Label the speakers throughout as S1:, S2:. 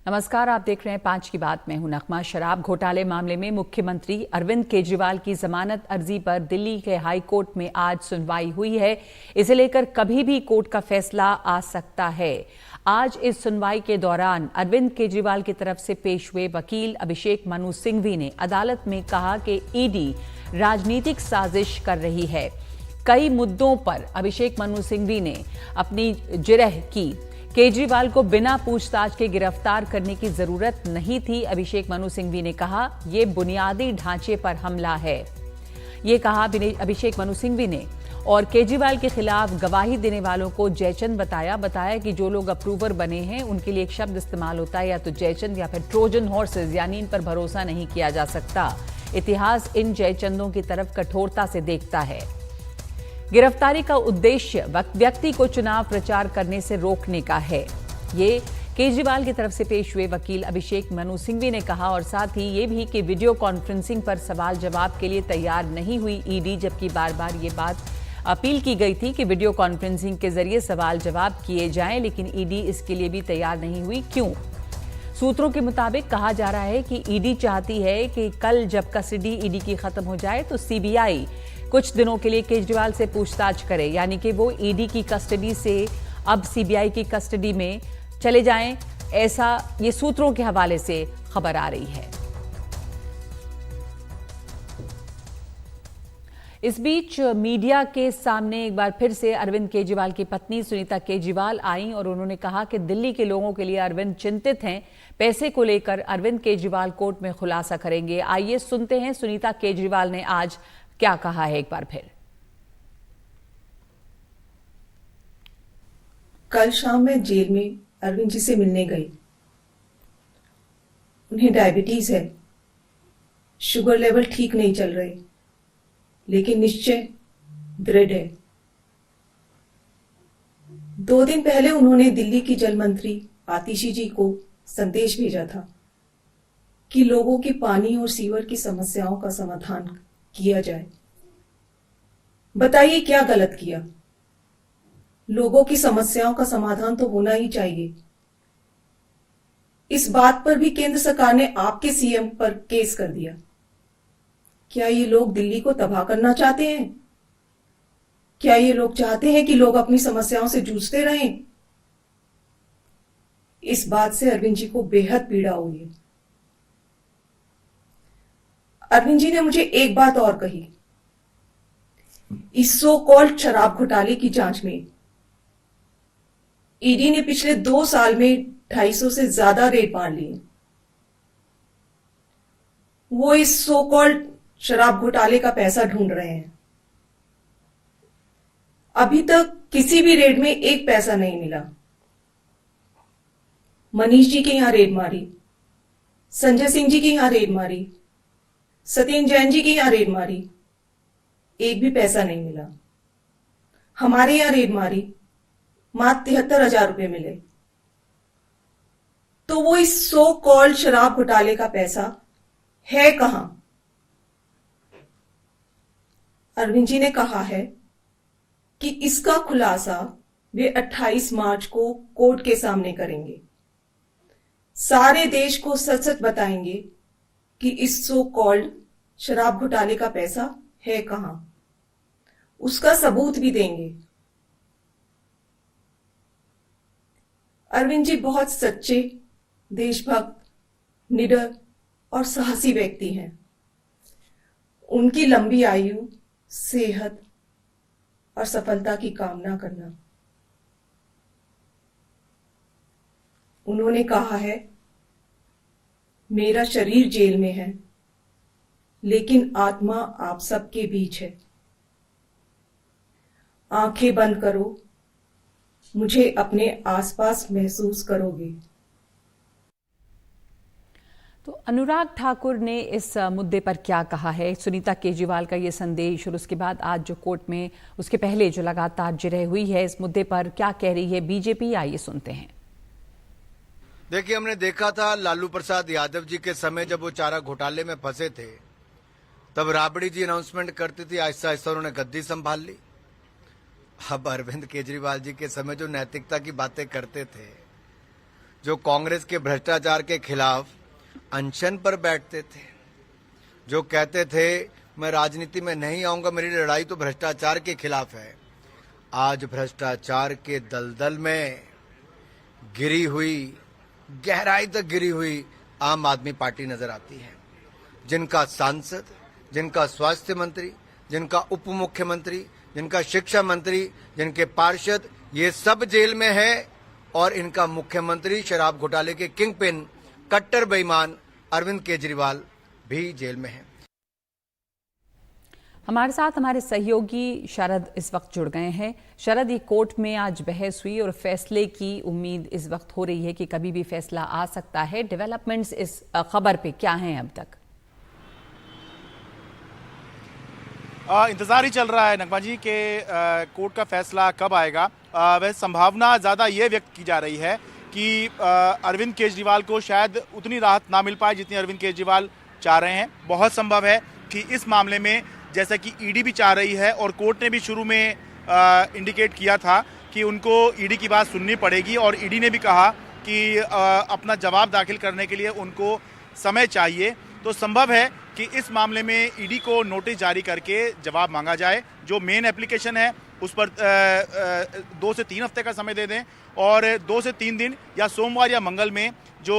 S1: नमस्कार, आप देख रहे हैं 5 की बात। मैं हूं नगमा। शराब घोटाले मामले में मुख्यमंत्री अरविंद केजरीवाल की जमानत अर्जी पर दिल्ली के हाई कोर्ट में आज सुनवाई हुई है। इसे लेकर कभी भी कोर्ट का फैसला आ सकता है। आज इस सुनवाई के दौरान अरविंद केजरीवाल की तरफ से पेश हुए वकील अभिषेक मनु सिंघवी ने अदालत में कहा कि ईडी राजनीतिक साजिश कर रही है। कई मुद्दों पर अभिषेक मनु सिंघवी ने अपनी जिरह की। केजरीवाल को बिना पूछताछ के गिरफ्तार करने की जरूरत नहीं थी। अभिषेक मनु सिंघवी ने कहा, यह बुनियादी ढांचे पर हमला है। ये कहा अभिषेक मनु सिंघवी ने। और केजरीवाल के खिलाफ गवाही देने वालों को जयचंद बताया कि जो लोग अप्रूवर बने हैं उनके लिए एक शब्द इस्तेमाल होता है, या तो जयचंद या फिर ट्रोजन हॉर्सेस, यानी इन पर भरोसा नहीं किया जा सकता। इतिहास इन जयचंदों की तरफ कठोरता से देखता है। गिरफ्तारी का उद्देश्य व्यक्ति को चुनाव प्रचार करने से रोकने का है, ये केजरीवाल की तरफ से पेश हुए वकील अभिषेक मनु सिंघवी ने कहा। और साथ ही ये भी कि वीडियो कॉन्फ्रेंसिंग पर सवाल जवाब के लिए तैयार नहीं हुई ईडी, जबकि बार बार ये बात अपील की गई थी कि वीडियो कॉन्फ्रेंसिंग के जरिए सवाल जवाब किए जाएं, लेकिन ईडी इसके लिए भी तैयार नहीं हुई। क्यों? सूत्रों के मुताबिक कहा जा रहा है कि ईडी चाहती है कि कल जब कस्टडी ईडी की खत्म हो जाए तो सीबीआई कुछ दिनों के लिए केजरीवाल से पूछताछ करे, यानी कि वो ईडी की कस्टडी से अब सीबीआई की कस्टडी में चले जाएं। ऐसा ये सूत्रों के हवाले से खबर आ रही है। इस बीच मीडिया के सामने एक बार फिर से अरविंद केजरीवाल की पत्नी सुनीता केजरीवाल आई और उन्होंने कहा कि दिल्ली के लोगों के लिए अरविंद चिंतित हैं। पैसे को लेकर अरविंद केजरीवाल कोर्ट में खुलासा करेंगे। आइए सुनते हैं सुनीता केजरीवाल ने आज क्या कहा है एक बार फिर।
S2: कल शाम मैं जेल में अरविंद जी से मिलने गई। उन्हें डायबिटीज है, शुगर लेवल ठीक नहीं चल रहे, लेकिन निश्चय दृढ़ है। 2 दिन पहले उन्होंने दिल्ली की जल मंत्री आतिशी जी को संदेश भेजा था कि लोगों की पानी और सीवर की समस्याओं का समाधान किया जाए। बताइए क्या गलत किया? लोगों की समस्याओं का समाधान तो होना ही चाहिए। इस बात पर भी केंद्र सरकार ने आपके सीएम पर केस कर दिया। क्या ये लोग दिल्ली को तबाह करना चाहते हैं? क्या ये लोग चाहते हैं कि लोग अपनी समस्याओं से जूझते रहें? इस बात से अरविंद जी को बेहद पीड़ा हुई है। अरविंद जी ने मुझे एक बात और कही। इस सो कॉल्ड शराब घोटाले की जांच में ईडी ने पिछले 2 साल में 250 से ज्यादा रेड मार लिए। वो इस सो कॉल्ड शराब घोटाले का पैसा ढूंढ रहे हैं। अभी तक किसी भी रेड में एक पैसा नहीं मिला। मनीष जी के यहां रेड मारी, संजय सिंह जी के यहां रेड मारी, सत्येंद्र जैन जी के यहां रेड मारी, एक भी पैसा नहीं मिला। हमारे यहां रेड मारी, मात्र 73,000 रुपए मिले। तो वो इस सो कॉल्ड शराब घोटाले का पैसा है कहां? अरविंद जी ने कहा है कि इसका खुलासा वे 28 मार्च को कोर्ट के सामने करेंगे। सारे देश को सच सच बताएंगे कि इस सो कॉल्ड शराब घोटाले का पैसा है कहां। उसका सबूत भी देंगे। अरविंद जी बहुत सच्चे, देशभक्त, निडर और साहसी व्यक्ति हैं। उनकी लंबी आयु, सेहत और सफलता की कामना करना। उन्होंने कहा है, मेरा शरीर जेल में है, लेकिन आत्मा आप सबके बीच है। आंखें बंद करो, मुझे अपने आसपास महसूस करोगे।
S1: तो अनुराग ठाकुर ने इस मुद्दे पर क्या कहा है, सुनीता केजरीवाल का ये संदेश, और उसके बाद आज जो कोर्ट में उसके पहले जो लगातार जिरह हुई है, इस मुद्दे पर क्या कह रही है बीजेपी, आइए सुनते हैं।
S3: देखिए, हमने देखा था लालू प्रसाद यादव जी के समय जब वो चारा घोटाले में फंसे थे, तब राबड़ी जी अनाउंसमेंट करती थी, आहिस्ता आहिस्ता उन्होंने गद्दी संभाल ली। अब अरविंद केजरीवाल जी के समय जो नैतिकता की बातें करते थे, जो कांग्रेस के भ्रष्टाचार के खिलाफ अनशन पर बैठते थे, जो कहते थे मैं राजनीति में नहीं आऊंगा, मेरी लड़ाई तो भ्रष्टाचार के खिलाफ है, आज भ्रष्टाचार के दलदल में गिरी हुई, गहराई तक गिरी हुई आम आदमी पार्टी नजर आती है, जिनका सांसद, जिनका स्वास्थ्य मंत्री, जिनका उप मुख्यमंत्री, जिनका शिक्षा मंत्री, जिनके पार्षद, ये सब जेल में है और इनका मुख्यमंत्री शराब घोटाले के किंग पिन कट्टर बेईमान अरविंद केजरीवाल भी जेल में है।
S1: हमारे साथ हमारे सहयोगी शरद इस वक्त जुड़ गए हैं। शरद, ये कोर्ट में आज बहस हुई और फैसले की उम्मीद इस वक्त हो रही है कि कभी भी फैसला आ सकता है। डेवलपमेंट्स इस खबर पे क्या हैं अब तक?
S4: इंतजार ही चल रहा है नगमा जी के कोर्ट का फैसला कब आएगा। वह संभावना ज़्यादा ये व्यक्त की जा रही है कि अरविंद केजरीवाल को शायद उतनी राहत ना मिल पाए जितनी अरविंद केजरीवाल चाह रहे हैं। बहुत संभव है कि इस मामले में, जैसा कि ईडी भी चाह रही है और कोर्ट ने भी शुरू में इंडिकेट किया था कि उनको ईडी की बात सुननी पड़ेगी, और ईडी ने भी कहा कि अपना जवाब दाखिल करने के लिए उनको समय चाहिए, तो संभव है कि इस मामले में ईडी को नोटिस जारी करके जवाब मांगा जाए। जो मेन एप्लीकेशन है उस पर 2 से 3 हफ्ते का समय दे दें, और 2 से 3 दिन या सोमवार या मंगल में जो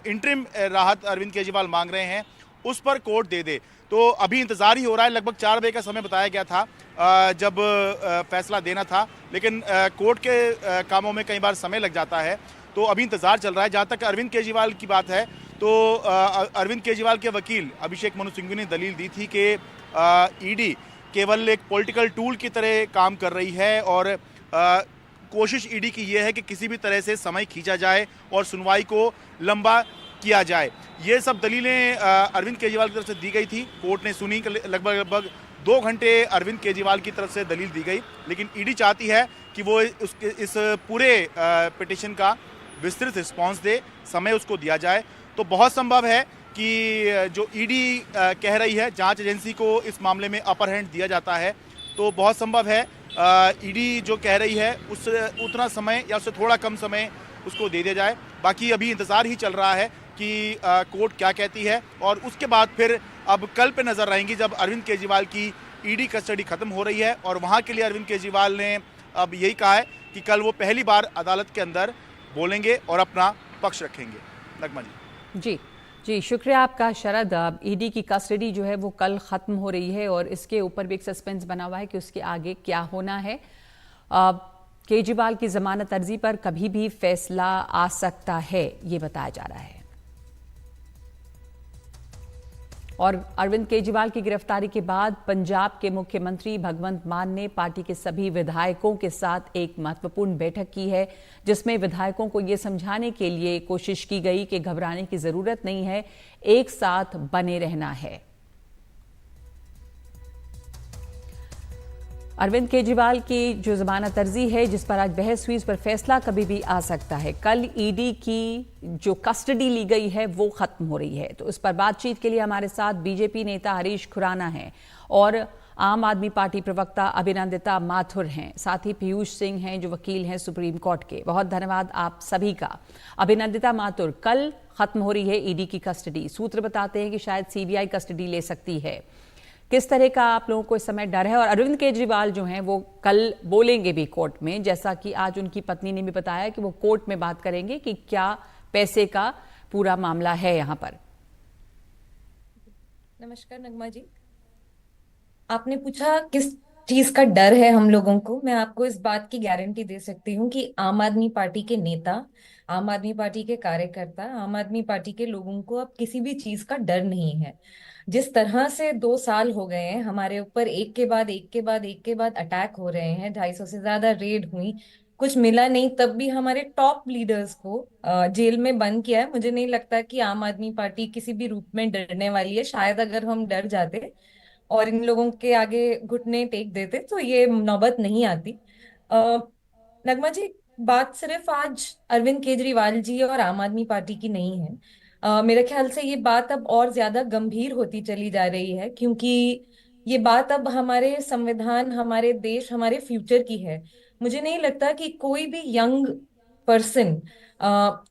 S4: इंटरिम राहत अरविंद केजरीवाल मांग रहे हैं उस पर कोर्ट दे दे। तो अभी इंतजार ही हो रहा है। लगभग 4 बजे का समय बताया गया था जब फैसला देना था, लेकिन कोर्ट के कामों में कई बार समय लग जाता है, तो अभी इंतजार चल रहा है। जहाँ तक अरविंद केजरीवाल की बात है, तो अरविंद केजरीवाल के वकील अभिषेक मनु सिंघवी ने दलील दी थी कि ईडी केवल एक पॉलिटिकल टूल की तरह काम कर रही है, और कोशिश ईडी की यह है कि किसी भी तरह से समय खींचा जाए और सुनवाई को लंबा किया जाए। ये सब दलीलें अरविंद केजरीवाल की तरफ से दी गई थी। कोर्ट ने सुनी, लगभग 2 घंटे अरविंद केजरीवाल की तरफ से दलील दी गई, लेकिन ईडी चाहती है कि वो इस पूरे पिटीशन का विस्तृत रिस्पांस दे, समय उसको दिया जाए। तो बहुत संभव है कि जो ईडी कह रही है, जांच एजेंसी को इस मामले में अपर हैंड दिया जाता है, तो बहुत संभव है ईडी जो कह रही है उस उतना समय या उससे थोड़ा कम समय उसको दे दिया जाए। बाकी अभी इंतज़ार ही चल रहा है कि कोर्ट क्या कहती है, और उसके बाद फिर अब कल पे नज़र रहेंगी जब अरविंद केजरीवाल की ईडी कस्टडी खत्म हो रही है, और वहाँ के लिए अरविंद केजरीवाल ने अब यही कहा है कि कल वो पहली बार अदालत के अंदर बोलेंगे और अपना पक्ष रखेंगे। नगमा जी।
S1: जी, शुक्रिया आपका शरद। ईडी की कस्टडी जो है वो कल ख़त्म हो रही है और इसके ऊपर भी एक सस्पेंस बना हुआ है कि उसके आगे क्या होना है। केजरीवाल की जमानत अर्जी पर कभी भी फैसला आ सकता है, ये बताया जा रहा है। और अरविंद केजरीवाल की गिरफ्तारी के बाद पंजाब के मुख्यमंत्री भगवंत मान ने पार्टी के सभी विधायकों के साथ एक महत्वपूर्ण बैठक की है, जिसमें विधायकों को यह समझाने के लिए कोशिश की गई कि घबराने की जरूरत नहीं है, एक साथ बने रहना है। अरविंद केजरीवाल की जो जमानत अर्जी है जिस पर आज बहस हुई, उस पर फैसला कभी भी आ सकता है। कल ईडी की जो कस्टडी ली गई है वो खत्म हो रही है, तो उस पर बातचीत के लिए हमारे साथ बीजेपी नेता हरीश खुराना हैं और आम आदमी पार्टी प्रवक्ता अभिनंदिता माथुर हैं, साथ ही पीयूष सिंह हैं जो वकील हैं सुप्रीम कोर्ट के। बहुत धन्यवाद आप सभी का। अभिनंदिता माथुर, कल खत्म हो रही है ईडी की कस्टडी, सूत्र बताते हैं कि शायद सीबीआई कस्टडी ले सकती है। किस तरह का आप लोगों को इस समय डर है? और अरविंद केजरीवाल जो हैं वो कल बोलेंगे भी कोर्ट में, जैसा कि आज उनकी पत्नी ने भी बताया कि वो कोर्ट में बात करेंगे कि क्या पैसे का पूरा मामला है यहाँ पर।
S5: नमस्कार नगमा जी, आपने पूछा किस चीज का डर है हम लोगों को। मैं आपको इस बात की गारंटी दे सकती हूँ कि आम आदमी पार्टी के नेता, आम आदमी पार्टी के कार्यकर्ता, आम आदमी पार्टी के लोगों को अब किसी भी चीज का डर नहीं है। जिस तरह से 2 साल हो गए हैं, हमारे ऊपर एक के बाद एक के बाद एक के बाद अटैक हो रहे हैं, 250 से ज्यादा रेड हुई, कुछ मिला नहीं, तब भी हमारे टॉप लीडर्स को जेल में बंद किया है। मुझे नहीं लगता कि आम आदमी पार्टी किसी भी रूप में डरने वाली है। शायद अगर हम डर जाते और इन लोगों के आगे घुटने टेक देते तो ये नौबत नहीं आती। नगमा जी, बात सिर्फ आज अरविंद केजरीवाल जी और आम आदमी पार्टी की नहीं है। मेरे ख्याल से ये बात अब और ज्यादा गंभीर होती चली जा रही है, क्योंकि ये बात अब हमारे संविधान, हमारे देश, हमारे फ्यूचर की है। मुझे नहीं लगता कि कोई भी यंग पर्सन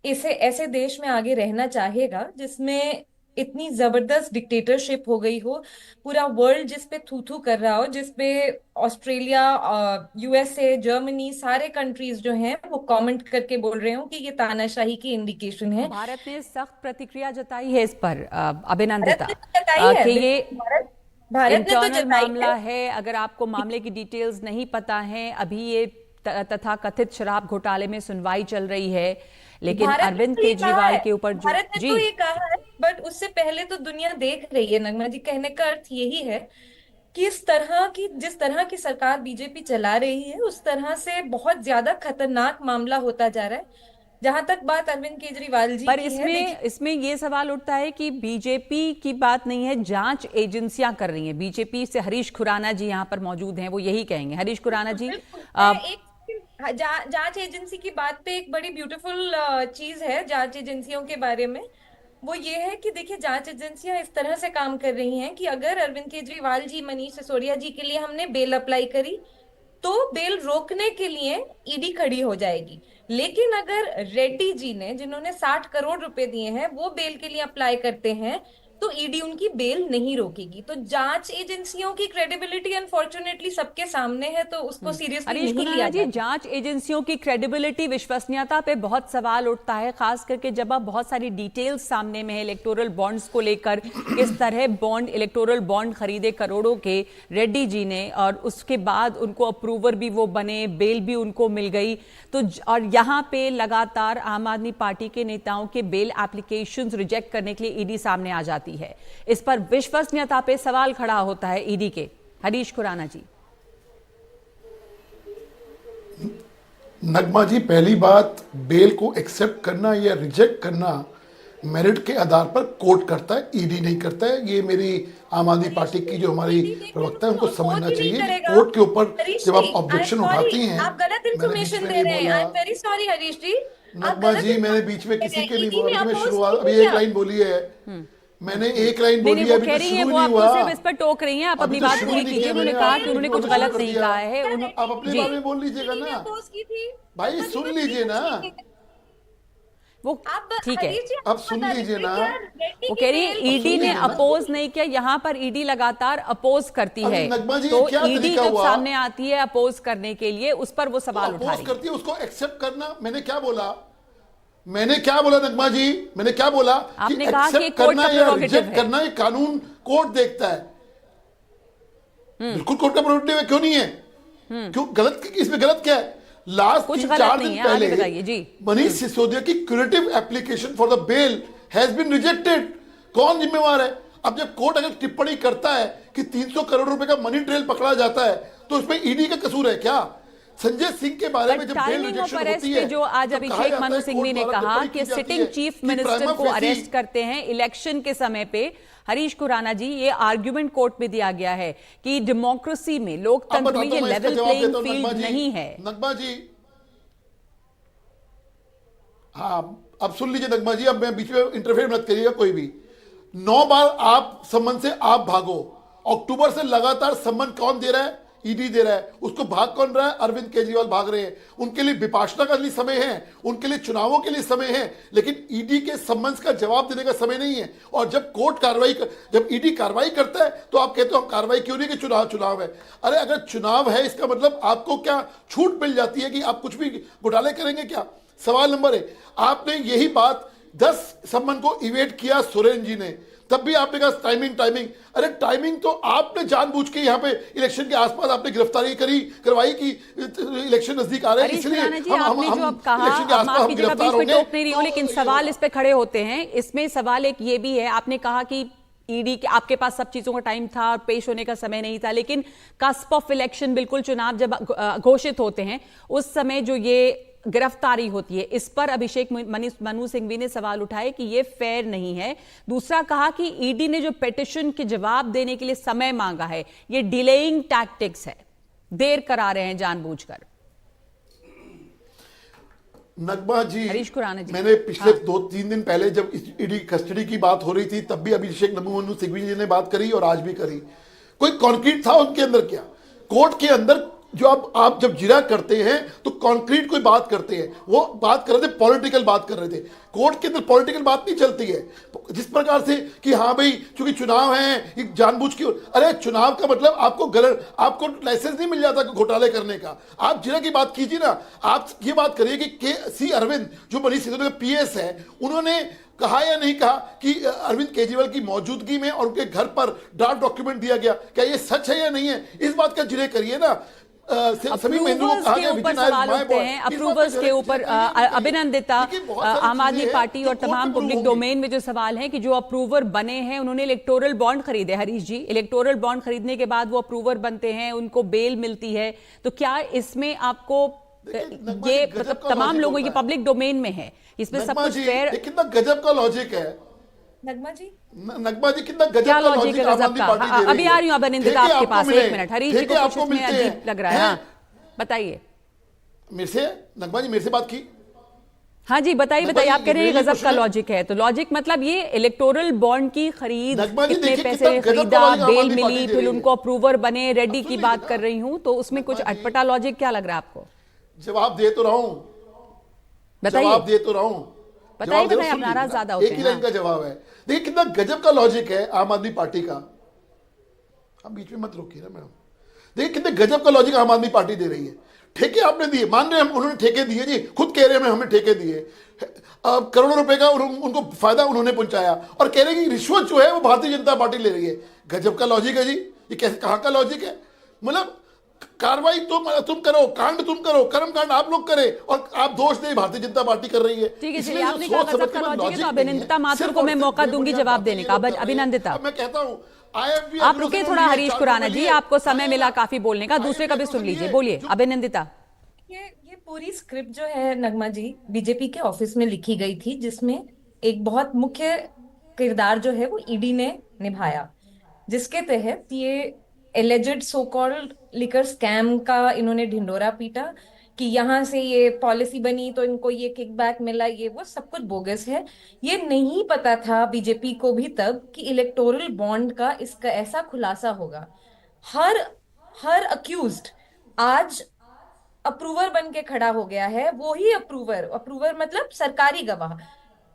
S5: इसे ऐसे देश में आगे रहना चाहेगा जिसमें इतनी जबरदस्त डिक्टेटरशिप हो गई हो, पूरा वर्ल्ड जिस पे थू थू कर रहा हो, जिस पे ऑस्ट्रेलिया, यूएसए, जर्मनी, सारे कंट्रीज जो हैं वो कमेंट करके बोल रहे हो कि ये तानाशाही की इंडिकेशन है।
S1: भारत ने सख्त प्रतिक्रिया जताई है इस पर,
S5: भारत
S1: अभिनंदिता,
S5: ने तो जताई है,
S1: कि ये
S5: बिल्कुल, भारत ने तो
S1: इंटरनल
S5: जताई
S1: मामला
S5: है।
S1: है। अगर आपको मामले की डिटेल्स नहीं पता है, अभी ये तथा कथित शराब घोटाले में सुनवाई चल रही है, लेकिन
S5: भारत ने
S1: अरविंद
S5: तो ये कहा
S1: केजरीवाल
S5: है,
S1: के ऊपर जो
S5: भारत ने
S1: जी
S5: तो ये कहा है, बट उससे पहले तो दुनिया देख रही है नगमा जी। कहने का अर्थ यही है कि जिस तरह की सरकार बीजेपी चला रही है, उस तरह से बहुत ज्यादा खतरनाक मामला होता जा रहा है। जहां तक बात अरविंद केजरीवाल जी
S1: पर
S5: की है, देखिए,
S1: इसमें ये सवाल उठता है कि बीजेपी की बात नहीं है, जांच एजेंसियां कर रही हैं। बीजेपी से हरीश खुराना जी यहाँ पर मौजूद हैं, वो यही कहेंगे। हरीश खुराना जी,
S5: बिल्कुल, मैं एक जांच एजेंसी की बात पे एक बड़ी ब्यूटीफुल चीज है जांच एजेंसियों के बारे में। वो ये है कि देखिए, जांच एजेंसियां इस तरह से काम कर रही हैं कि अगर अरविंद केजरीवाल जी, मनीष सिसोदिया जी के लिए हमने बेल अप्लाई करी, तो बेल रोकने के लिए ईडी खड़ी हो जाएगी। लेकिन अगर रेड्डी जी ने, जिन्होंने 60 करोड़ रुपए दिए हैं, वो बेल के लिए अप्लाई करते हैं, तो ईडी उनकी बेल नहीं रोकेगी। तो जांच एजेंसियों की क्रेडिबिलिटी अनफॉर्चुनेटली सबके सामने है, तो उसको सीरियसली
S1: हरीश
S5: नहीं
S1: खुराना
S5: लिया
S1: जी,
S5: जाता।
S1: जांच एजेंसियों की क्रेडिबिलिटी, विश्वसनीयता पे बहुत सवाल उठता है, खास करके जब अब बहुत सारी डिटेल्स सामने में है इलेक्टोरल बॉन्ड्स को लेकर, किस तरह इलेक्टोरल बॉन्ड खरीदे करोड़ों के रेड्डी जी ने, और उसके बाद उनको अप्रूवर भी वो बने, बेल भी उनको मिल गई। तो और यहाँ पे लगातार आम आदमी पार्टी के नेताओं के बेल एप्लीकेशंस रिजेक्ट करने के लिए ईडी सामने आ जाती है। इस पर विश्वसनीयता पे सवाल खड़ा होता है ईडी के। हरीश खुराना जी।
S6: नगमा जी, पहली बात, बेल को एक्सेप्ट करना या रिजेक्ट करना मेरिट के आधार पर कोर्ट करता है, ईडी नहीं करता है। ये मेरी आम आदमी पार्टी की जो हमारी प्रवक्ता है उनको समझना चाहिए। कोर्ट के ऊपर जब आप ऑब्जेक्शन उठाती हैं,
S5: आप गलत इंफॉर्मेशन दे रहे हैं। I am very sorry Harish ji.
S6: Nagma ji, मैंने बीच में किसी के नहीं बोला, मैं शुरुआत अभी एक लाइन बोली है, मैंने एक लाइन बोली है, अभी तो शुरू
S1: वो
S6: नहीं
S1: आपको
S6: हुआ।
S1: सिर्फ इस पर टोक रही हैं, आप अपनी बात पूरी कीजिए। उन्होंने कहा कि उन्होंने कुछ गलत नहीं कहा है।
S6: आप अपने बारे में बोल लीजिएगा ना भाई, सुन लीजिए ना,
S1: वो ठीक है,
S6: अब सुन लीजिए ना।
S1: वो कह रही है ईडी ने अपोज नहीं किया। यहाँ पर ईडी लगातार अपोज करती है,
S6: नगमा जी,
S1: तो
S6: क्या
S1: ईडी
S6: तरीका
S1: जब
S6: हुआ?
S1: सामने आती है अपोज करने के लिए, उस पर वो सवाल उठा रही है।
S6: करती है, उसको एक्सेप्ट करना। मैंने क्या बोला नगमा जी, मैंने क्या बोला कि
S1: आपने कहा कि
S6: एक्सेप्ट
S1: कोर्ट
S6: करना
S1: का
S6: या
S1: प्रेरोगेटिव
S6: रिजेक्ट
S1: है।
S6: करना ये कानून कोर्ट देखता है। बिल्कुल कोर्ट का प्रेरोगेटिव है, क्यों नहीं है? क्यों गलत, इसमें गलत क्या है? लास्ट
S1: कुछ
S6: 3-4
S1: गलत
S6: दिन
S1: नहीं है, आगे बताइए
S6: पहले
S1: जी।
S6: मनीष सिसोदिया की curative application for the bail has been rejected. कौन जिम्मेवार है? अब जब कोर्ट अगर टिप्पणी करता है कि 300 करोड़ रुपए का मनी ट्रेल पकड़ा जाता है, तो उसमें ईडी का कसूर है क्या? संजय सिंह के बारे में जब बेल रिजेक्शन होती है,
S1: जो आज
S6: तो
S1: अभिषेक मनु सिंघवी ने कहा कि सिटिंग चीफ मिनिस्टर को अरेस्ट करते हैं इलेक्शन के समय पे, हरीश खुराना जी, ये आर्ग्यूमेंट कोर्ट में दिया गया है कि डेमोक्रेसी में, लोकतंत्र में ये लेवल प्लेइंग फील्ड नहीं है।
S6: नगमा जी, हाँ, अब सुन लीजिए नगमा जी, अब मैं बीच में इंटरफेयर मत करिएगा कोई भी। 9 बार आप सम्मन से आप भागो। अक्टूबर से लगातार सम्मन कौन दे रहा है? ईडी दे रहा है। उसको भाग कौन रहा है? अरविंद केजरीवाल भाग रहे हैं। उनके लिए विपाशना का लिए समय है, उनके लिए चुनावों के लिए समय है, लेकिन ईडी के सम्मन्स का जवाब देने का समय नहीं है। और जब कोर्ट जब ईडी कार्रवाई करता है, तो आप कहते हो हम कार्रवाई क्यों नहीं, कि चुनाव है। अरे अगर चुनाव है, इसका मतलब आपको क्या छूट मिल जाती है कि आप कुछ भी घोटाले करेंगे क्या? सवाल नंबर 1, आपने यही बात 10 सम्मन को इवेट किया सुरेन जी ने, तब भी आपने कहा टाइमिंग। अरे टाइमिंग तो आपने जानबूझ के यहाँ पे इलेक्शन के आसपास आपने गिरफ्तारी करवाई कि इलेक्शन नजदीक आ रहे हैं, इसलिए
S1: आपने जो अब कहा,
S6: इलेक्शन के आसपास हम गिरफ्तार होंगे।
S1: टोक नहीं रही हूं, लेकिन सवाल इस पे खड़े होते हैं। इसमें सवाल एक ये भी है, आपने कहा कि ईडी के आपके पास सब चीजों का टाइम था और पेश होने का समय नहीं था, लेकिन कस्प ऑफ इलेक्शन, बिल्कुल चुनाव जब घोषित होते हैं, उस समय जो ये गिरफ्तारी होती है, इस पर अभिषेक मनु सिंघवी ने सवाल उठाए कि ये फेयर नहीं है। दूसरा कहा कि ईडी ने जो पिटीशन के जवाब देने के लिए समय मांगा है, ये डिलेइंग टैक्टिक्स है, देर करा रहे हैं जानबूझकर।
S6: नगमा जी,
S1: हरीश खुराना जी,
S6: मैंने पिछले 2-3 दिन पहले जब ईडी कस्टडी की बात हो रही थी, तब भी अभिषेक मनु सिंघवी जी ने बात करी और आज भी करी। कोई कॉन्क्रीट था उनके अंदर क्या? कोर्ट के अंदर जो आप जब जिरा करते हैं तो कॉन्क्रीट कोई बात करते हैं, वो बात कर रहे थे पॉलिटिकल बात कर रहे थे। कोर्ट के अंदर पॉलिटिकल बात नहीं चलती है जिस प्रकार से कि हाँ भाई चूंकि चुनाव है एक जानबूझ के। अरे चुनाव का मतलब आपको लाइसेंस नहीं मिल जाता घोटाले करने का। आप जिरा की बात कीजिए ना। आप ये बात करिए कि के.सी. अरविंद जो मनीष सिसोदिया के पीएस है, उन्होंने कहा या नहीं कहा कि अरविंद केजरीवाल की मौजूदगी में और उनके घर पर ड्राफ्ट डॉक्यूमेंट दिया गया, क्या ये सच है या नहीं है? इस बात का जिक्र करिए ना। सभी महिलाओं को कहा गया
S1: अप्रूवर्स के ऊपर अभिनंदिता, आम आदमी पार्टी और तमाम पब्लिक डोमेन में जो सवाल है कि जो अप्रूवर बने हैं उन्होंने इलेक्टोरल बॉन्ड खरीदे। हरीश जी, इलेक्टोरल बॉन्ड खरीदने के बाद वो अप्रूवर बनते हैं, उनको बेल मिलती है, तो क्या इसमें आपको ये मतलब तमाम लोगों की पब्लिक डोमेन में है, इसमें सब कुछ फेयर?
S6: कितना गजब का लॉजिक है
S5: नगमा जी,
S6: कितना गजब का लॉजिक आम आदमी पार्टी दे रही है।
S1: अभी आ रही हूं अभिनंदिता आपके पास, एक मिनट। हरीश जी को कुछ इसमें अजीब लग रहा है। हाँ, बताइए।
S6: मेरे से नगमा जी मेरे से बात की?
S1: हाँ जी, बताइए। आप कह रहे हैं गजब का लॉजिक है, तो लॉजिक मतलब ये इलेक्टोरल बॉन्ड की खरीद, कितने पैसे खरीदा, बेल मिली, फिर उनको अप्रूवर बने, रेडी की बात कर रही हूं, तो उसमें कुछ अटपटा लॉजिक क्या लग रहा है आपको?
S6: जवाब दे तो रहा हूं,
S1: बताइए। बताइए, आप नाराज ज्यादा होते हैं।
S6: एक ही लाइन का जवाब है। देखिए कितना गजब का लॉजिक है आम आदमी पार्टी का। आप बीच में मत रोकिए ना मैडम। देखिए कितने गजब का लॉजिक आम आदमी पार्टी दे रही है। ठेके आपने दिए, मान रहे हैं उन्होंने ठेके दिए जी, खुद कह रहे हैं हमें ठेके दिए, करोड़ों रुपए का उनको फायदा उन्होंने पहुंचाया, और कह रहे हैं कि रिश्वत जो है वो भारतीय जनता पार्टी ले रही है। गजब का लॉजिक है जी। ये कैसे, कहां का लॉजिक है? मतलब कार्रवाई तुम करो, कांड तुम करो, कर्म कांड आप लोग करें, और आप दोष दे भारतीय जनता पार्टी कर रही है।
S1: ठीक है, चलिए, आपने कहा गजब का लॉजिक है, तो अभिनंदिता माथुर को मैं मौका दूंगी जवाब देने का। अभिनंदिता,
S6: मैं कहता हूं
S1: आप रुके थोड़ा। हरीश खुराना जी, आपको समय मिला काफी बोलने का, दूसरे का भी सुन लीजिए। बोलिए अभिनंदिता।
S5: ये पूरी स्क्रिप्ट जो है नगमा जी, बीजेपी के ऑफिस में लिखी गई थी, जिसमें एक बहुत मुख्य किरदार जो है वो ईडी ने निभाया, जिसके तहत ये alleged so called liquor scam का इन्होंने ढिंडोरा पीटा कि यहाँ से ये पॉलिसी बनी तो इनको ये किकबैक मिला, ये वो सब कुछ बोगस है। ये नहीं पता था बीजेपी को भी तब कि इलेक्टोरल बॉन्ड का इसका ऐसा खुलासा होगा। हर अक्यूज्ड आज अप्रूवर बन के खड़ा हो गया है। वो ही अप्रूवर मतलब सरकारी गवाह।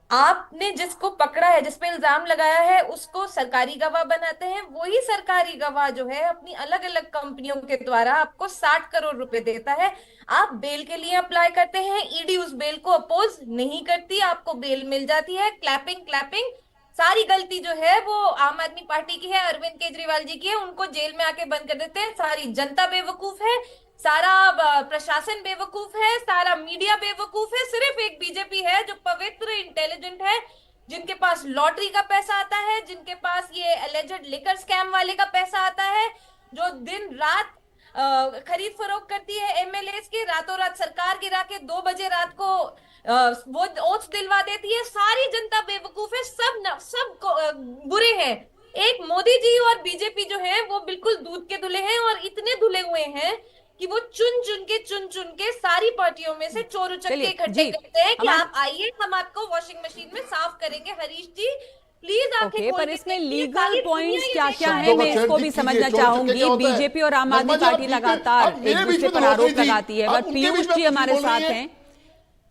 S5: आपने जिसको पकड़ा है, जिसपे इल्जाम लगाया है, उसको सरकारी गवाह बनाते हैं। वही सरकारी गवाह जो है अपनी अलग अलग कंपनियों के द्वारा आपको 60 करोड़ रुपए देता है। आप बेल के लिए अप्लाई करते हैं, ईडी उस बेल को अपोज नहीं करती, आपको बेल मिल जाती है। क्लैपिंग सारी गलती जो है वो आम आदमी पार्टी की है, अरविंद केजरीवाल जी की है। उनको जेल में आके बंद कर देते हैं। सारी जनता बेवकूफ है, सारा प्रशासन बेवकूफ है, सारा मीडिया बेवकूफ है। सिर्फ एक बीजेपी है जो पवित्र, इंटेलिजेंट है, जिनके पास लॉटरी का पैसा आता है, जिनके पास ये एलिजेड लिकर स्कैम वाले का पैसा आता है, जो दिन रात खरीद फरोख्त करती है एमएलएस की, रातों रात सरकार गिरा के 2 बजे रात को वो ओट्स दिलवा देती है। सारी जनता बेवकूफ है, सब बुरे हैं। एक मोदी जी और बीजेपी जो है वो बिल्कुल दूध के धुले हैं, और इतने धुले हुए हैं कि वो चुन चुन के सारी पार्टियों में से चोर उचक्के इकट्ठे करते हैं कि आप आइए, हम आपको वॉशिंग मशीन में साफ करेंगे। हरीश जी प्लीज आंखें
S1: पर इसमें लीगल पॉइंट्स क्या क्या है, मैं इसको भी समझना चाहूंगी। बीजेपी और आम आदमी पार्टी लगातार एक दूसरे पर आरोप लगाती है, बट पीयूष जी हमारे साथ हैं।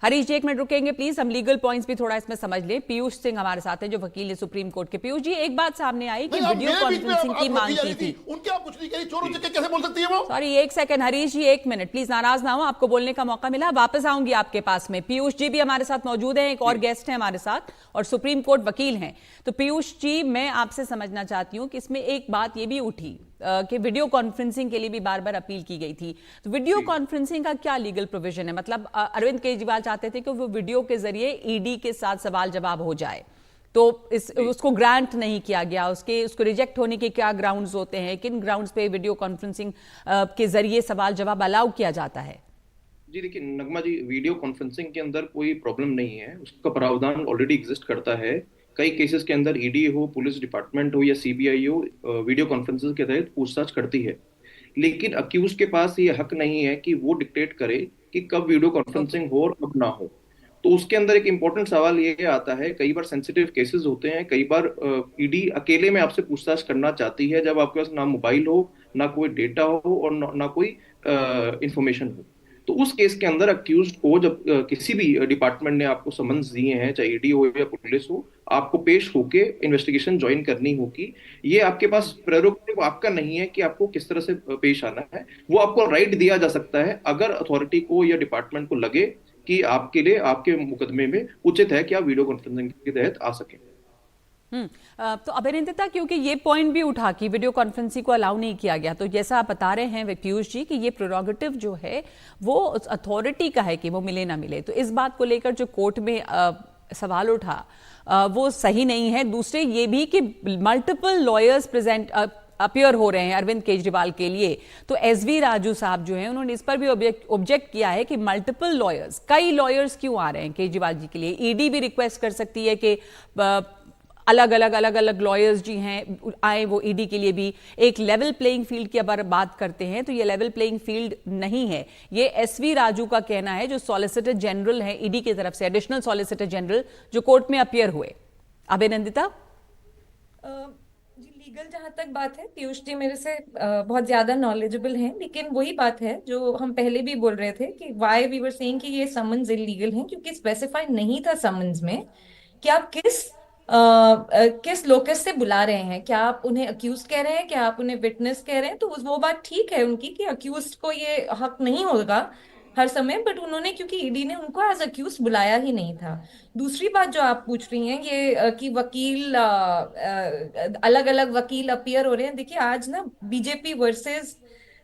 S1: हरीश जी, 1 मिनट रुकेंगे प्लीज, हम लीगल पॉइंट्स भी थोड़ा इसमें समझ लें। पीयूष सिंह हमारे साथ हैं जो वकील है सुप्रीम कोर्ट के। पीयूष जी, एक बात सामने आई कि वीडियो कॉन्फ्रेंसिंग की मांग की थी।
S6: उनके आप कुछ नहीं कही, चोर उचक्के कैसे बोल सकती है वो?
S1: Sorry, 1 second Harish ji, 1 minute please, नाराज ना हो, आपको बोलने का मौका मिला, वापस आऊंगी आपके पास में। पीयूष जी भी हमारे साथ मौजूद हैं, एक और गेस्ट है हमारे साथ और सुप्रीम कोर्ट वकील हैं। तो पीयूष जी, मैं आपसे समझना चाहती हूँ कि इसमें एक बात ये भी उठी कि वीडियो कॉन्फ्रेंसिंग के लिए भी बार बार अपील की गई थी। तो वीडियो कॉन्फ्रेंसिंग का क्या लीगल प्रोविजन है? मतलब अरविंद केजरीवाल चाहते थे कि वो वीडियो के जरिए ईडी के साथ सवाल जवाब हो जाए, तो उसको ग्रांट नहीं किया गया। उसको रिजेक्ट होने के क्या ग्राउंड्स होते हैं, किन ग्राउंड्स पे वीडियो कॉन्फ्रेंसिंग के जरिए सवाल जवाब अलाउ किया जाता है?
S7: जी देखिए नगमा जी, वीडियो कॉन्फ्रेंसिंग के अंदर कोई प्रॉब्लम नहीं है, उसका प्रावधान ऑलरेडी एग्जिस्ट करता है। कई केसेस के अंदर ईडी हो, पुलिस डिपार्टमेंट हो या सीबीआई हो, वीडियो कॉन्फ्रेंसिंग के तहत पूछताछ करती है। लेकिन अक्यूज के पास ये हक नहीं है कि वो डिक्टेट करे कि कब वीडियो कॉन्फ्रेंसिंग हो और कब ना हो। तो उसके अंदर एक इंपॉर्टेंट सवाल ये आता है, कई बार सेंसिटिव केसेस होते हैं, कई बार ईडी अकेले में आपसे पूछताछ करना चाहती है जब आपके पास ना मोबाइल हो, ना कोई डेटा हो और ना कोई इंफॉर्मेशन हो। तो उस केस के अंदर अक्यूज्ड को जब किसी भी डिपार्टमेंट ने आपको समन्स दिए हैं, चाहे ईडी हो या पुलिस हो, आपको पेश होके इन्वेस्टिगेशन ज्वाइन करनी होगी। ये आपके पास प्रेरोगेटिव आपका नहीं है कि आपको किस तरह से पेश आना है, वो आपको राइट दिया जा सकता है अगर अथॉरिटी को या डिपार्टमेंट को लगे कि आपके लिए आपके मुकदमे में उचित है कि आप वीडियो कॉन्फ्रेंसिंग के तहत आ सकें।
S1: तो अभिनंदिता, क्योंकि ये पॉइंट भी उठा कि वीडियो कॉन्फ्रेंसिंग को अलाउ नहीं किया गया, तो जैसा आप बता रहे हैं पीयूष जी कि ये प्रोरोगेटिव जो है वो अथॉरिटी का है कि वो मिले ना मिले, तो इस बात को लेकर जो कोर्ट में सवाल उठा वो सही नहीं है। दूसरे ये भी कि मल्टीपल लॉयर्स प्रेजेंट अपीयर हो रहे हैं अरविंद केजरीवाल के लिए, तो एसवी राजू साहब जो हैं उन्होंने इस पर भी ऑब्जेक्ट किया है कि मल्टीपल लॉयर्स, कई लॉयर्स क्यों आ रहे हैं केजरीवाल जी के लिए। ईडी भी रिक्वेस्ट कर सकती है कि अलग अलग लॉयर्स जी हैं आए वो ईडी के लिए भी। एक लेवल प्लेइंग फील्ड की अगर बात करते हैं तो ये लेवल प्लेइंग फील्ड नहीं है, ये एसवी राजू का कहना है, जो सॉलिसिटर जनरल है ईडी की तरफ से, एडिशनल सॉलिसिटर जनरल जो कोर्ट में अपीयर हुए। अभिनंदिता
S5: जी, लीगल जहां तक बात है, पीयूष जी मेरे से बहुत ज्यादा नॉलेजेबल हैं, लेकिन वही बात है जो हम पहले भी बोल रहे थे कि वाई वी वर सेइंग कि ये समन्स इलीगल हैं, क्योंकि स्पेसिफाई नहीं था समन्स में कि आप किस लोकस से बुला रहे हैं। क्या आप उन्हें अक्यूज कह रहे हैं, क्या आप उन्हें विटनेस कह रहे हैं? तो वो बात ठीक है उनकी कि अक्यूज को ये हक नहीं होगा हर समय, बट उन्होंने, क्योंकि ईडी ने उनको एज अक्यूज बुलाया ही नहीं था। दूसरी बात जो आप पूछ रही हैं ये कि वकील अलग अलग वकील अपीयर हो रहे हैं, देखिए आज ना BJP versus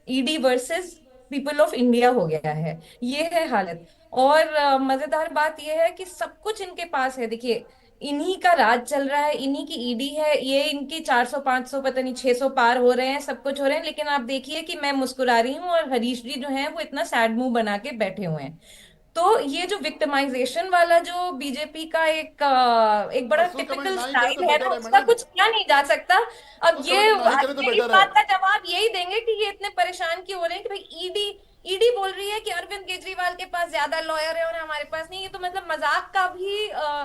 S5: ED versus people of India हो गया है, ये है हालत। और मजेदार बात यह है कि सब कुछ इनके पास है। देखिए इन्हीं का राज चल रहा है, इन्हीं की ईडी है, ये इनकी 400 500 पता नहीं 600 पार हो रहे हैं, सब कुछ हो रहे हैं, लेकिन आप देखिए कि मैं मुस्कुरा रही हूँ और हरीश जी जो हैं वो इतना सैड मुंह बना के बैठे हुए हैं। तो ये जो विक्टिमाइजेशन वाला जो बीजेपी का एक बड़ा
S6: पर्सनल कमेंट
S5: टिपिकल
S6: ना ही करें
S5: स्टाइल
S6: तो
S5: है
S6: बेटर
S5: ना,
S6: है
S5: उसका
S6: मैडम।
S5: कुछ किया नहीं जा सकता। अब
S6: पर्सनल
S5: ये
S6: कमेंट ना ही करें तो
S5: इस
S6: बेटर है।
S5: बात का जवाब यही देंगे कि ये इतने परेशान क्यों हो रहे हैं कि भाई ईडी बोल रही है कि अरविंद केजरीवाल के पास ज्यादा लॉयर है और हमारे पास नहीं है। तो मतलब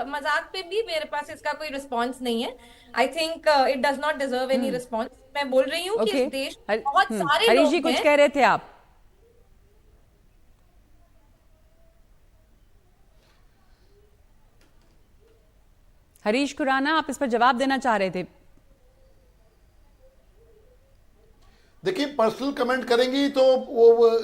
S5: मजाक पे भी मेरे पास इसका कोई रिस्पॉन्स नहीं है। I think it does not deserve any response. मैं बोल रही हूँ कि
S1: ओके,
S5: इस देश में बहुत सारे
S1: हरीश
S5: लोग
S1: जी कुछ
S5: हैं।
S1: कह रहे थे आप? हरीश खुराना, आप इस पर जवाब देना चाह रहे थे?
S6: देखिए पर्सनल कमेंट करेंगी तो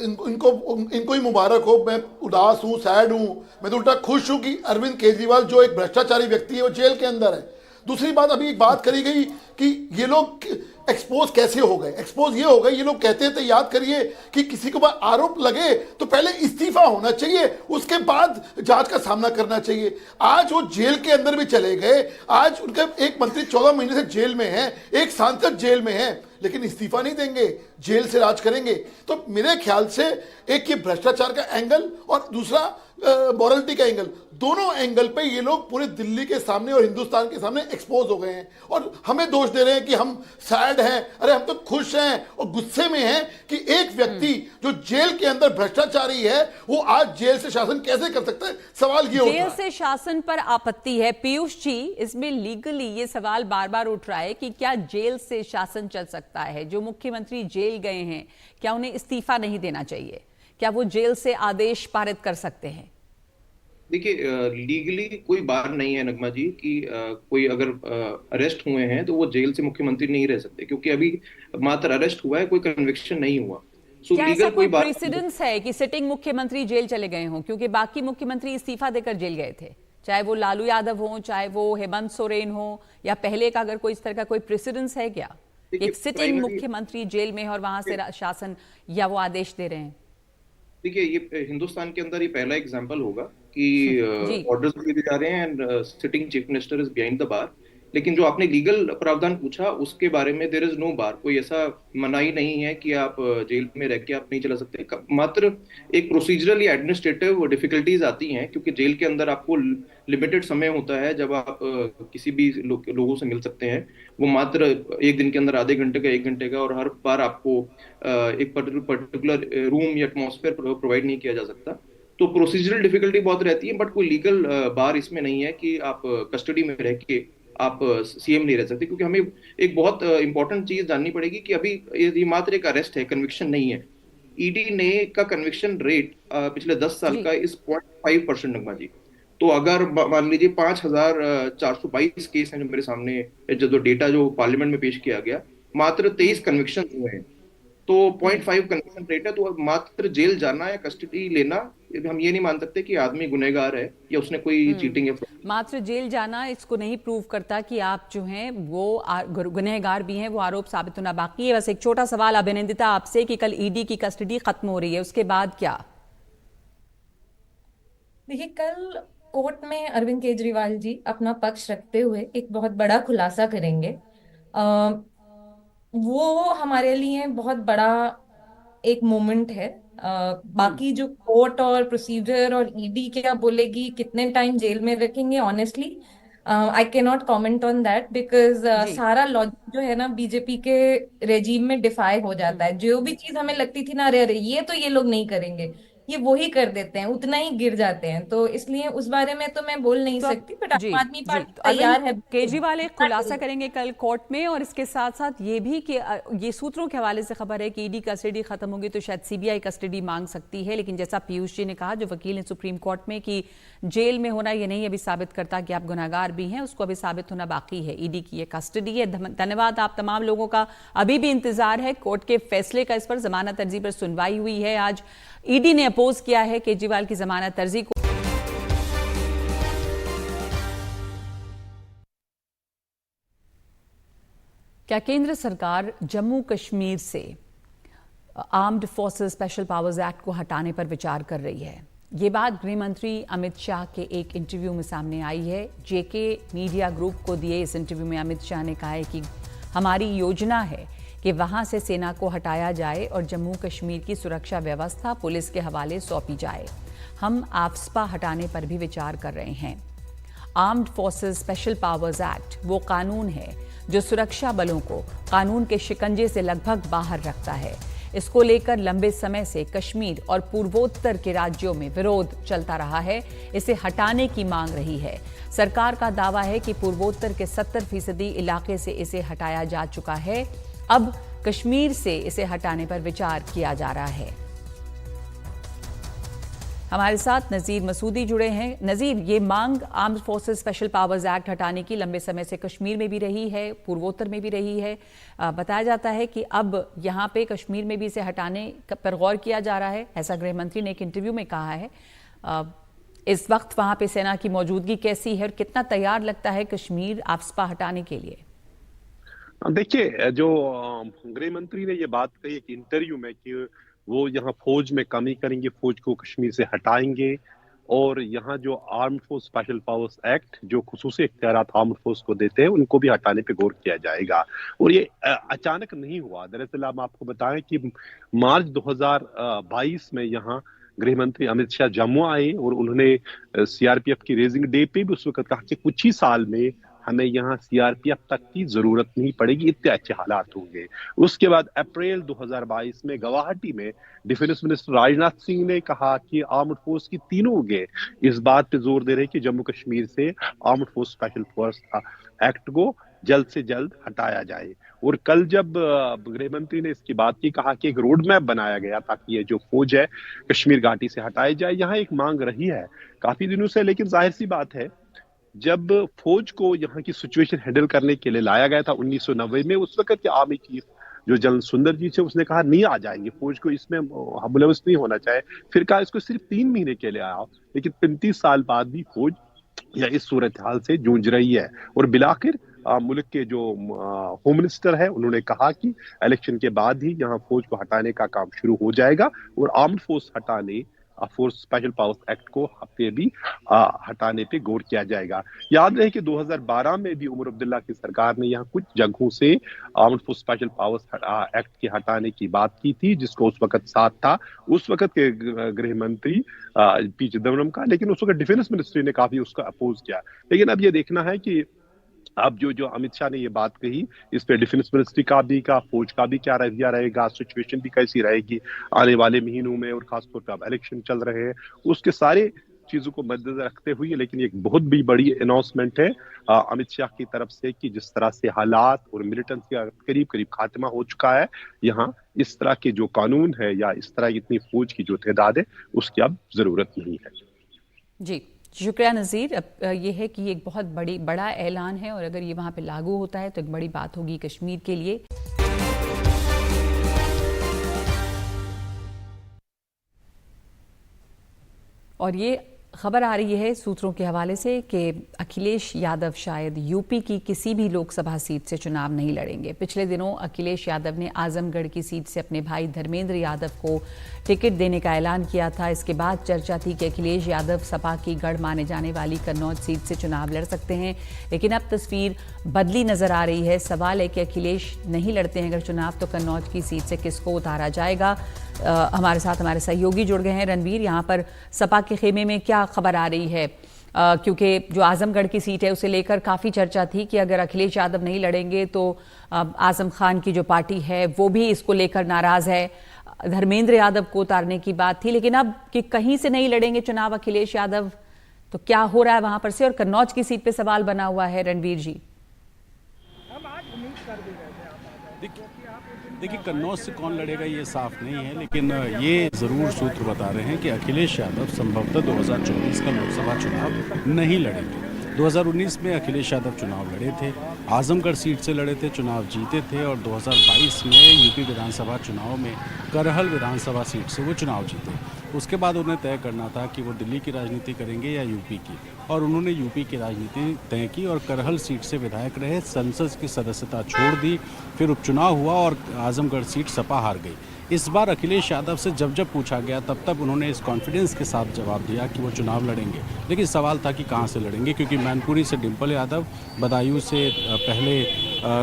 S6: इनको ही मुबारक हो। मैं उदास हूं, सैड हूं, मैं तो उल्टा खुश हूं कि अरविंद केजरीवाल जो एक भ्रष्टाचारी व्यक्ति है वो जेल के अंदर है। दूसरी बात, अभी एक बात करी गई कि ये लोग एक्सपोज कैसे हो गए। एक्सपोज ये हो गए, ये लोग कहते थे, याद करिए कि किसी के ऊपर आरोप लगे तो पहले इस्तीफा होना चाहिए, उसके बाद जांच का सामना करना चाहिए। आज वो जेल के अंदर भी चले गए, आज उनका एक मंत्री 14 महीने से जेल में है, एक सांसद जेल में है, लेकिन इस्तीफा नहीं देंगे, जेल से राज करेंगे। तो मेरे ख्याल से एक ये भ्रष्टाचार का एंगल और दूसरा मॉरलिटी का एंगल, दोनों एंगल पे ये लोग पूरे दिल्ली के सामने और हिंदुस्तान के सामने एक्सपोज हो गए हैं और हमें दोष दे रहे हैं कि हम सैड हैं। अरे हम तो खुश हैं और गुस्से में हैं कि एक व्यक्ति जो जेल के अंदर भ्रष्टाचारी है वो आज जेल से शासन कैसे कर सकता है। सवाल ये होता है,
S1: जेल से शासन पर आपत्ति है। पीयूष जी, इसमें लीगली ये सवाल बार बार उठ रहा है कि क्या जेल से शासन चल सकता है? जो मुख्यमंत्री जेल गए हैं, क्या उन्हें इस्तीफा नहीं देना चाहिए? क्या वो जेल से आदेश पारित कर सकते हैं?
S7: देखिए लीगली कोई बार नहीं है नगमा जी कि कोई अगर अरेस्ट हुए हैं तो वो जेल से मुख्यमंत्री नहीं रह सकते, क्योंकि अभी मात्र अरेस्ट हुआ है, कोई कन्विक्शन नहीं हुआ। सो
S1: क्या
S7: लीगल
S1: ऐसा कोई
S7: बात
S1: प्रेसिडेंस है कि सिटिंग मुख्यमंत्री जेल चले गए हों? क्योंकि बाकी मुख्यमंत्री इस्तीफा देकर जेल गए थे, चाहे वो लालू यादव हो, चाहे वो हेमंत सोरेन हो, या पहले का अगर कोई इस तरह का कोई प्रेसिडेंस है क्या? एक सिटिंग मुख्यमंत्री जेल में है और वहां से शासन या वो आदेश दे रहे हैं?
S7: देखिए ये हिंदुस्तान के अंदर ये पहला एग्जांपल होगा कि ऑर्डर्स दिए जा रहे हैं and sitting chief minister is behind the bar. लेकिन जो आपने लीगल प्रावधान पूछा उसके बारे में देयर इज नो बार, कोई ऐसा मनाही नहीं है कि आप जेल में रह के आप नहीं चला सकते। मात्र एक प्रोसीजरल या एडमिनिस्ट्रेटिव डिफिकल्टीज आती हैं, क्योंकि जेल के अंदर आपको लिमिटेड समय होता है जब आप किसी भी लोगों से मिल सकते हैं। वो मात्र एक दिन के अंदर आधे घंटे का, 1 घंटे का, और हर बार आपको एक पर्टिकुलर रूम या एटमॉस्फेयर प्रोवाइड नहीं किया जा सकता। तो प्रोसीजरल डिफिकल्टी बहुत रहती है, बट कोई लीगल बार इसमें नहीं है कि आप कस्टडी में रह के आप सीएम नहीं रह सकते, क्योंकि हमें एक बहुत इंपॉर्टेंट चीज जाननी पड़ेगी कि अभी ये मात्र एक अरेस्ट है, कन्विक्शन नहीं है। ईडी ने का कन्विक्शन रेट पिछले 10 साल
S1: जी।
S7: का इस 0.5% नगमा जी। तो अगर मान लीजिए 5,422 केस हैं जो मेरे सामने, जो डेटा जो पार्लियामेंट में पेश किया गया, मात्र 23 कन्विक्शन हुए हैं, तो 0.5 कन्विक्शन रेट है। तो मात्र जेल जाना या कस्टडी लेना, हम ये नहीं मान सकते कि आदमी गुनहगार है या उसने कोई चीटिंग या
S1: मात्र जेल जाना इसको नहीं प्रूव करता कि आप जो हैं वो गुनहगार भी हैं, वो आरोप साबित होना बाकी है। बस एक छोटा सवाल अभिनंदिता आपसे कि कल ईडी की कस्टडी खत्म हो रही है, उसके बाद क्या?
S5: देखिए, कल कोर्ट में अरविंद केजरीवाल जी अपना पक्ष रखते हुए एक बहुत बड़ा खुलासा करेंगे। वो हमारे लिए बहुत बड़ा एक मोमेंट है। बाकी जो कोर्ट और प्रोसीजर और ईडी क्या बोलेगी, कितने टाइम जेल में रखेंगे, honestly I can not comment on that, because
S1: जी।
S5: सारा लॉजिक जो है ना बीजेपी के रेजीम में डिफाई हो जाता है। जो भी चीज हमें लगती थी ना, अरे अरे ये तो ये लोग नहीं करेंगे, ये वही कर देते हैं, उतना ही गिर जाते हैं। तो इसलिए उस बारे में तो मैं बोल नहीं
S1: तो
S5: सकती, बट
S1: जी,
S5: आम आदमी
S1: जी,
S5: पार्टी
S1: तो
S5: तैयार है।
S1: अरविंद केजरीवाल एक खुलासा करेंगे कल कोर्ट में, और इसके साथ साथ ये भी कि ये सूत्रों के हवाले से खबर है कि ईडी कस्टडी खत्म होगी तो शायद सीबीआई कस्टडी मांग सकती है। लेकिन जैसा पीयूष जी ने कहा, जो वकील हैं सुप्रीम कोर्ट में, कि जेल में होना ये नहीं अभी साबित करता कि आप गुनहगार भी हैं, उसको अभी साबित होना बाकी है। ईडी की ये कस्टडी है। धन्यवाद आप तमाम लोगों का। अभी भी इंतजार है कोर्ट के फैसले का। इस पर जमानत अर्जी पर सुनवाई हुई है आज। ईडी ने अपोज किया है केजरीवाल की जमानत अर्जी को। क्या केंद्र सरकार जम्मू कश्मीर से armed forces special powers act को हटाने पर विचार कर रही है? ये बात गृह मंत्री अमित शाह के एक इंटरव्यू में सामने आई है। जेके मीडिया ग्रुप को दिए इस इंटरव्यू में अमित शाह ने कहा है कि हमारी योजना है कि वहां से सेना को हटाया जाए और जम्मू कश्मीर की सुरक्षा व्यवस्था पुलिस के हवाले सौंपी जाए। हम आफ्स्पा हटाने पर भी विचार कर रहे हैं। Armed forces special powers act वो कानून है जो सुरक्षा बलों को कानून के शिकंजे से लगभग बाहर रखता है। इसको लेकर लंबे समय से कश्मीर और पूर्वोत्तर के राज्यों में विरोध चलता रहा है। इसे हटाने की मांग रही है। सरकार का दावा है कि पूर्वोत्तर के 70% इलाके से इसे हटाया जा चुका है। अब कश्मीर से इसे हटाने पर विचार किया जा रहा है। हमारे साथ नजीर मसूदी जुड़े हैं। नजीर, ये मांग armed forces special powers act हटाने की लंबे समय से कश्मीर में भी रही है, पूर्वोत्तर में भी रही है। बताया जाता है कि अब यहाँ पे कश्मीर में भी इसे हटाने पर गौर किया जा रहा है, ऐसा गृह मंत्री ने एक इंटरव्यू में कहा है। इस वक्त वहाँ पे सेना की मौजूदगी कैसी है और कितना तैयार लगता है कश्मीर आफ्स्पा हटाने के लिए?
S8: देखिए, जो गृह मंत्री ने ये बात कही एक इंटरव्यू में कि वो यहाँ फौज में कमी करेंगे, फौज को कश्मीर से हटाएंगे, और यहाँ जो armed force special powers act जो खुसूसी इख्तियारात आर्म्ड फोर्स को देते हैं उनको भी हटाने पे गौर किया जाएगा। और ये अचानक नहीं हुआ। दरअसल हम आपको बताएं कि मार्च 2022 में यहाँ गृह मंत्री अमित शाह जम्मू आए और उन्होंने सीआरपीएफ की रेजिंग डे पे भी उस वक्त कहा कि कुछ ही साल में हमें यहाँ सीआरपीएफ तक की जरूरत नहीं पड़ेगी, इतने अच्छे हालात होंगे। उसके बाद अप्रैल 2022 में गुवाहाटी में डिफेंस मिनिस्टर राजनाथ सिंह ने कहा कि आर्म्ड फोर्स की तीनों के इस बात पे जोर दे रहे कि जम्मू कश्मीर से armed force special force act को जल्द से जल्द हटाया जाए। और कल जब गृह मंत्री ने इसकी बात की, कहा कि एक रोड मैप बनाया गया ताकि ये जो फौज है कश्मीर घाटी से हटाई जाए। यहाँ एक मांग रही है काफी दिनों से, लेकिन जाहिर सी बात है जब फौज को यहाँ की सिचुएशन हैंडल करने के लिए लाया गया था 1990 में, उस वक्त के आर्मी चीफ जो जनरल सुंदर जी थे उसने कहा नहीं आ जाएंगे, फौज को इसमें मुलविस नहीं होना चाहिए। फिर कहा इसको सिर्फ 3 महीने के लिए आओ, लेकिन 35 साल बाद भी फौज या इस सूरत हाल से जूझ रही है। और बिलाखिर मुल्क के जो होम मिनिस्टर है उन्होंने कहा कि इलेक्शन के बाद ही यहाँ फौज को हटाने का काम शुरू हो जाएगा और आर्म्ड फोर्स हटाने फोर्स स्पेशल पावर्स एक्ट को हफ्ते भी हटाने पे गौर किया जाएगा। याद रहे कि 2012 में भी उमर अब्दुल्ला की सरकार ने यहाँ कुछ जगहों से armed force special powers act के हटाने की बात की थी, जिसको उस वक्त साथ था उस वक्त के गृह मंत्री पी चिदम्बरम का, लेकिन उस वक्त डिफेंस मिनिस्ट्री ने काफी उसका अपोज किया। लेकिन अब ये देखना है कि अब जो अमित शाह ने ये बात कही इस पे डिफेंस मिनिस्ट्री का भी फौज का भी क्या रवैया रहेगा, सिचुएशन भी कैसी रहेगी आने वाले महीनों में, और खासतौर पर अब इलेक्शन चल रहे हैं, उसके सारे चीजों को मद्देनजर रखते हुए, लेकिन एक बहुत भी बड़ी अनाउंसमेंट है अमित शाह की तरफ से कि जिस तरह से हालात और मिलिटेंसी का करीब करीब खात्मा हो चुका है यहाँ, इस तरह के जो कानून है या इस तरह की इतनी फौज की जो तादाद है उसकी अब जरूरत नहीं है।
S1: जी शुक्रिया नज़ीर। अब ये है कि एक बहुत बड़ा ऐलान है और अगर ये वहाँ पे लागू होता है तो एक बड़ी बात होगी कश्मीर के लिए। और ये खबर आ रही है सूत्रों के हवाले से कि अखिलेश यादव शायद यूपी की किसी भी लोकसभा सीट से चुनाव नहीं लड़ेंगे। पिछले दिनों अखिलेश यादव ने आजमगढ़ की सीट से अपने भाई धर्मेंद्र यादव को टिकट देने का ऐलान किया था। इसके बाद चर्चा थी कि अखिलेश यादव सपा की गढ़ माने जाने वाली कन्नौज सीट से चुनाव लड़ सकते हैं, लेकिन अब तस्वीर बदली नजर आ रही है। सवाल है कि अखिलेश नहीं लड़ते हैं अगर चुनाव तो कन्नौज की सीट से किसको उतारा जाएगा। हमारे साथ हमारे सहयोगी जुड़ गए हैं। रणवीर, यहाँ पर सपा के खेमे में क्या खबर आ रही है? क्योंकि जो आजमगढ़ की सीट है उसे लेकर काफ़ी चर्चा थी कि अगर अखिलेश यादव नहीं लड़ेंगे तो आजम खान की जो पार्टी है वो भी इसको लेकर नाराज़ है। धर्मेंद्र यादव को उतारने की बात थी, लेकिन अब कि कहीं से नहीं लड़ेंगे चुनाव अखिलेश यादव, तो क्या हो रहा है वहां पर से? और कन्नौज की सीट पे सवाल बना हुआ है रणवीर जी।
S9: देखिए कन्नौज से कौन लड़ेगा ये साफ नहीं है, लेकिन ये ज़रूर सूत्र बता रहे हैं कि अखिलेश यादव संभवतः 2024 का लोकसभा चुनाव नहीं लड़ेंगे। 2019 में अखिलेश यादव चुनाव लड़े थे, आजमगढ़ सीट से लड़े थे, चुनाव जीते थे और 2022 में यूपी विधानसभा चुनाव में करहल विधानसभा सीट से वो चुनाव जीते। उसके बाद उन्हें तय करना था कि वो दिल्ली की राजनीति करेंगे या यूपी की, और उन्होंने यूपी की राजनीति तय की और करहल सीट से विधायक रहे, संसद की सदस्यता छोड़ दी, फिर उपचुनाव हुआ और आजमगढ़ सीट सपा हार गई। इस बार अखिलेश यादव से जब पूछा गया तब उन्होंने इस कॉन्फिडेंस के साथ जवाब दिया कि वो चुनाव लड़ेंगे, लेकिन सवाल था कि कहाँ से लड़ेंगे, क्योंकि मैनपुरी से डिम्पल यादव, बदायूं से पहले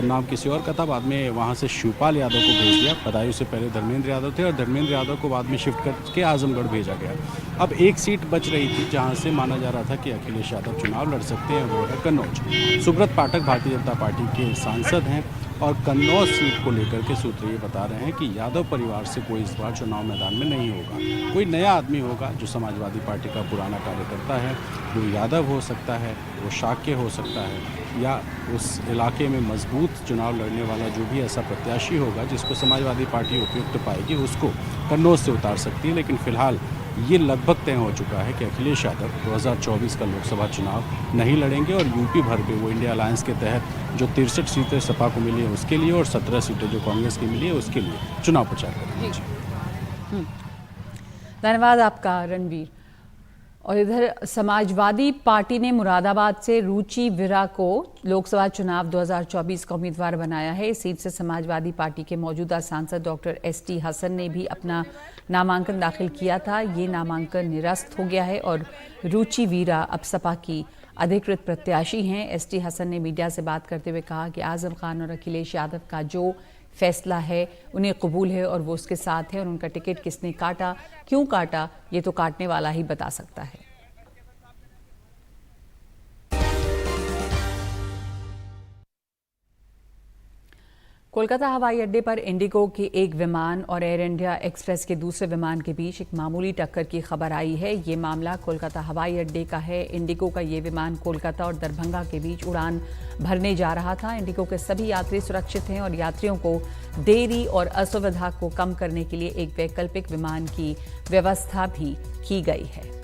S9: नाम किसी और का था, बाद में वहाँ से शिवपाल यादव को भेज दिया। बदायूं से पहले धर्मेंद्र यादव थे और धर्मेंद्र यादव को बाद में शिफ्ट करके आजमगढ़ भेजा गया। अब एक सीट बच रही थी जहाँ से माना जा रहा था कि अखिलेश यादव चुनाव लड़ सकते हैं, वो है कन्नौज। सुब्रत पाठक भारतीय जनता पार्टी के सांसद हैं और कन्नौज सीट को लेकर के सूत्र ये बता रहे हैं कि यादव परिवार से कोई इस बार चुनाव मैदान में नहीं होगा। कोई नया आदमी होगा जो समाजवादी पार्टी का पुराना कार्यकर्ता है, वो यादव हो सकता है, वो शाक्य हो सकता है, या उस इलाके में मजबूत चुनाव लड़ने वाला जो भी ऐसा प्रत्याशी होगा जिसको समाजवादी पार्टी उपयुक्त पाएगी उसको कन्नौज से उतार सकती है। लेकिन फिलहाल ये लगभग तय हो चुका है कि अखिलेश यादव 2024 का लोकसभा चुनाव नहीं लड़ेंगे और यूपी भर पे वो इंडिया अलायंस के तहत जो 63 सीटें सपा को मिली है उसके लिए और 17 सीटें जो कांग्रेस की मिली है उसके लिए चुनाव प्रचार करेंगे।
S1: धन्यवाद आपका रणवीर। और इधर समाजवादी पार्टी ने मुरादाबाद से रुचि वीरा को लोकसभा चुनाव 2024 का उम्मीदवार बनाया है। इस सीट से समाजवादी पार्टी के मौजूदा सांसद डॉक्टर एसटी हसन ने भी अपना नामांकन दाखिल किया था। ये नामांकन निरस्त हो गया है और रुचि वीरा अब सपा की अधिकृत प्रत्याशी हैं। एसटी हसन ने मीडिया से बात करते हुए कहा कि आजम खान और अखिलेश यादव का जो फैसला है उन्हें कबूल है और वो उसके साथ है, और उनका टिकट किसने काटा, क्यों काटा, ये तो काटने वाला ही बता सकता है। कोलकाता हवाई अड्डे पर इंडिगो के एक विमान और एयर इंडिया एक्सप्रेस के दूसरे विमान के बीच एक मामूली टक्कर की खबर आई है। ये मामला कोलकाता हवाई अड्डे का है। इंडिगो का ये विमान कोलकाता और दरभंगा के बीच उड़ान भरने जा रहा था। इंडिगो के सभी यात्री सुरक्षित हैं और यात्रियों को देरी और असुविधा को कम करने के लिए एक वैकल्पिक विमान की व्यवस्था भी की गई है।